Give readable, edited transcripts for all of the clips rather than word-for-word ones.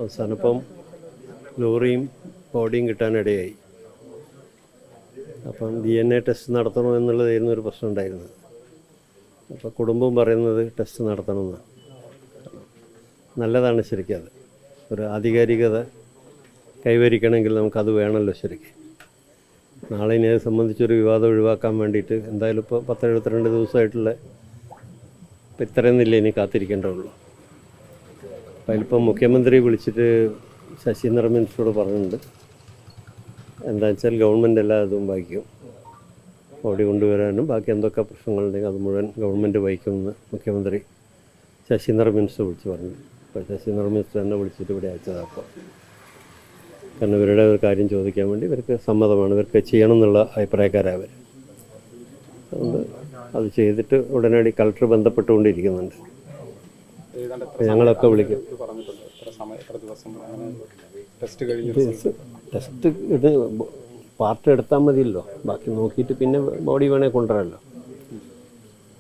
അവസാനം ഇപ്പം ലോറിയും ബോഡിയും കിട്ടാനിടയായി. അപ്പം DNA ടെസ്റ്റ് നടത്തണോ എന്നുള്ളതായിരുന്നു ഒരു പ്രശ്നം ഉണ്ടായിരുന്നത്. അപ്പോൾ കുടുംബം പറയുന്നത് ടെസ്റ്റ് നടത്തണമെന്ന്. നല്ലതാണ് ശരിക്കും. അത് ഒരു ആധികാരികത കൈവരിക്കണമെങ്കിൽ നമുക്കത് വേണമല്ലോ ശരിക്കും. നാളെ ഇനി അത് സംബന്ധിച്ചൊരു വിവാദം ഒഴിവാക്കാൻ വേണ്ടിയിട്ട് എന്തായാലും ഇപ്പോൾ 10-72 ദിവസമായിട്ടുള്ള ഇപ്പം ഇത്രയൊന്നുമില്ല, ഇനി കാത്തിരിക്കേണ്ടതുള്ളൂ. അപ്പോൾ അതിലിപ്പം മുഖ്യമന്ത്രി വിളിച്ചിട്ട് ശശീന്ദ്ര മിനിസ്റ്ററോട് പറഞ്ഞിട്ടുണ്ട്, എന്താണെന്ന് വെച്ചാൽ ഗവൺമെൻറ് എല്ലാ ഇതും വഹിക്കും, ബോഡി കൊണ്ടുവരാനും ബാക്കി എന്തൊക്കെ പ്രശ്നങ്ങളുണ്ടെങ്കിൽ അത് മുഴുവൻ ഗവൺമെൻറ് വഹിക്കുമെന്ന് മുഖ്യമന്ത്രി ശശീന്ദ്ര മിനിസ്റ്റർ വിളിച്ച് പറഞ്ഞു. അപ്പോൾ ശശീന്ദ്ര മിനിസ്റ്റർ എന്നെ വിളിച്ചിട്ട് ഇവിടെ അയച്ചതാണ്. അപ്പോൾ കാരണം ഇവരുടെ ഒരു കാര്യം ചോദിക്കാൻ വേണ്ടി ഇവർക്ക് സമ്മതമാണ്, ഇവർക്ക് ചെയ്യണം എന്നുള്ള അഭിപ്രായക്കാരവർ. അതുകൊണ്ട് അത് ചെയ്തിട്ട് ഉടനടി കളക്ടർ ബന്ധപ്പെട്ടുകൊണ്ടിരിക്കുന്നുണ്ട്. ഞങ്ങളൊക്കെ വിളിക്കും. ടെസ്റ്റ് ഇത് പാർട്ട് എടുത്താൽ മതിയല്ലോ, ബാക്കി നോക്കിയിട്ട് പിന്നെ ബോഡി വേണേൽ കൊണ്ടുവരാമല്ലോ.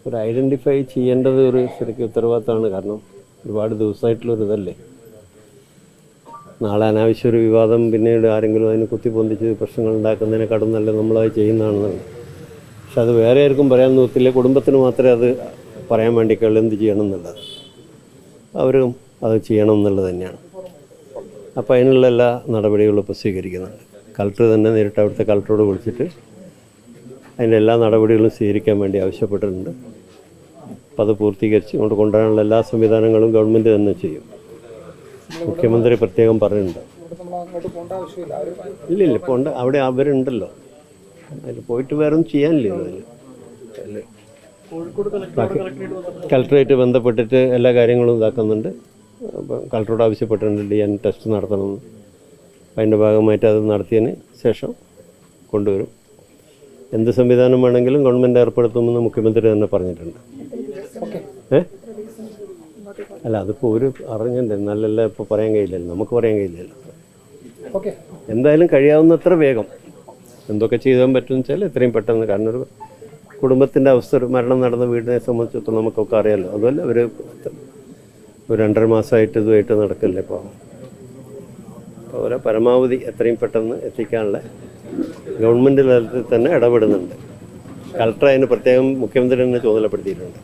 ഒരു ഐഡൻറ്റിഫൈ ചെയ്യേണ്ടത് ഒരു ശരിക്കും ഉത്തരവാദിത്തമാണ്. കാരണം ഒരുപാട് ദിവസമായിട്ടുള്ളൊരിതല്ലേ. നാളെ അനാവശ്യ ഒരു വിവാദം പിന്നീട് ആരെങ്കിലും അതിന് കുത്തിപ്പൊന്തിച്ച് പ്രശ്നങ്ങൾ ഉണ്ടാക്കുന്നതിനെക്കാളും നല്ല നമ്മളത് ചെയ്യുന്നതാണെന്നുള്ളത്. പക്ഷെ അത് വേറെ ആർക്കും പറയാൻ നോക്കില്ല, കുടുംബത്തിന് മാത്രമേ അത് പറയാൻ വേണ്ടിക്കുള്ളൂ എന്ത് ചെയ്യണം എന്നുള്ളത്. അവരും അത് ചെയ്യണം എന്നുള്ളത് തന്നെയാണ്. അപ്പോൾ അതിനുള്ള എല്ലാ നടപടികളും ഇപ്പോൾ സ്വീകരിക്കുന്നുണ്ട്. കളക്ടർ തന്നെ നേരിട്ട് അവിടുത്തെ കളക്ടറോട് വിളിച്ചിട്ട് അതിൻ്റെ എല്ലാ നടപടികളും സ്വീകരിക്കാൻ വേണ്ടി ആവശ്യപ്പെട്ടിട്ടുണ്ട്. അപ്പോൾ അത് പൂർത്തീകരിച്ച് കൊണ്ടുവരാനുള്ള എല്ലാ സംവിധാനങ്ങളും ഗവൺമെൻറ് തന്നെ ചെയ്യും. മുഖ്യമന്ത്രി പ്രത്യേകം പറയുന്നുണ്ട്. ഇല്ല പോണ്ട, അവിടെ അവരുണ്ടല്ലോ, അതിൽ പോയിട്ട് വേറെ ഒന്നും ചെയ്യാനില്ലല്ലോ. അതിൽ കളക്ടറേറ്റ് ബന്ധപ്പെട്ടിട്ട് എല്ലാ കാര്യങ്ങളും ഇതാക്കുന്നുണ്ട്. അപ്പം കളക്ടറോട് ആവശ്യപ്പെട്ടിട്ടുണ്ട് DNA ടെസ്റ്റ് നടത്തണമെന്ന്. അതിൻ്റെ ഭാഗമായിട്ട് അത് നടത്തിയതിന് ശേഷം കൊണ്ടുവരും. എന്ത് സംവിധാനം വേണമെങ്കിലും ഗവൺമെൻറ് ഏർപ്പെടുത്തുമെന്ന് മുഖ്യമന്ത്രി തന്നെ പറഞ്ഞിട്ടുണ്ട്. അല്ല, അതിപ്പോൾ ഒരു അറിഞ്ഞിട്ടുണ്ട്, നല്ലല്ല ഇപ്പോൾ പറയാൻ കഴിയില്ലല്ലോ, നമുക്ക് പറയാൻ കഴിയില്ലല്ലോ. എന്തായാലും കഴിയാവുന്നത്ര വേഗം എന്തൊക്കെ ചെയ്യാൻ പറ്റുമെന്ന് വെച്ചാൽ എത്രയും പെട്ടെന്ന്. കാരണം ഒരു കുടുംബത്തിൻ്റെ അവസ്ഥ, ഒരു മരണം നടന്ന വീടിനെ സംബന്ധിച്ചിടത്തോളം നമുക്കൊക്കെ അറിയാമല്ലോ. അതുമല്ല ഒരു 2.5 മാസമായിട്ട് ഇതുമായിട്ട് നടക്കില്ല. ഇപ്പോൾ അവരെ പരമാവധി എത്രയും പെട്ടെന്ന് എത്തിക്കാനുള്ള ഗവൺമെൻറ് തലത്തിൽ തന്നെ ഇടപെടുന്നുണ്ട്. കളക്ടർ അതിന് പ്രത്യേകം മുഖ്യമന്ത്രി തന്നെ ചുമതലപ്പെടുത്തിയിട്ടുണ്ട്.